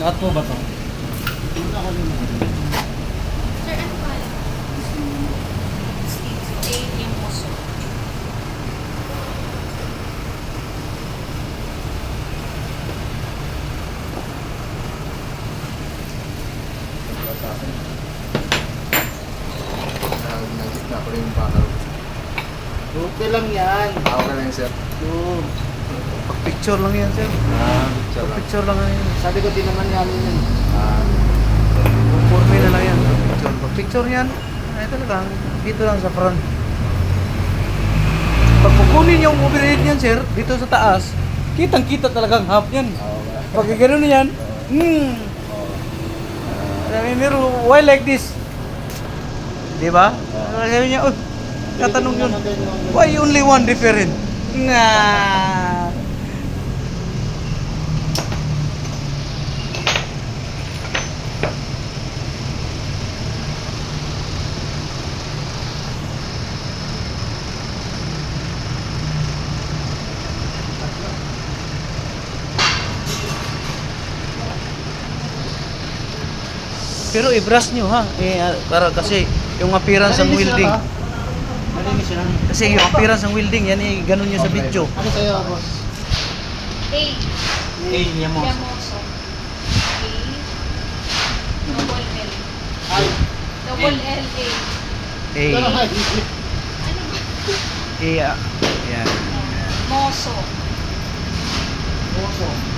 Atmo ba to? Sir, ano pa? Steve Yamoso. Nagkita ko rin yung panel. Okay lang yan. Okay lang sir. Yun. Picture lang yan, sir. Picture lang. Picture lang yan. Sabi ko, di naman namin yun. Conforme na lang yan. Picture. Pag picture yan, ay talaga, dito lang sa front. Pag kukunin yung overhead niyan, sir, dito sa taas, kitang-kita talagang half yan. Pag gano'n yan, sabi niro, why like this? Di ba? Sabi niya, katanong yun, why only one different? Nga. Pero i-brush nyo ha, para kasi yung appearance ng welding. Malinis lang. Kasi yung appearance ng welding, yan ganun nyo sa video. Ano sa'yo, boss? A. Yamoso. Yamoso. A. Double L. Ay. Double L A. Pero, Eh, Ano ba? yan. Moso. Boso.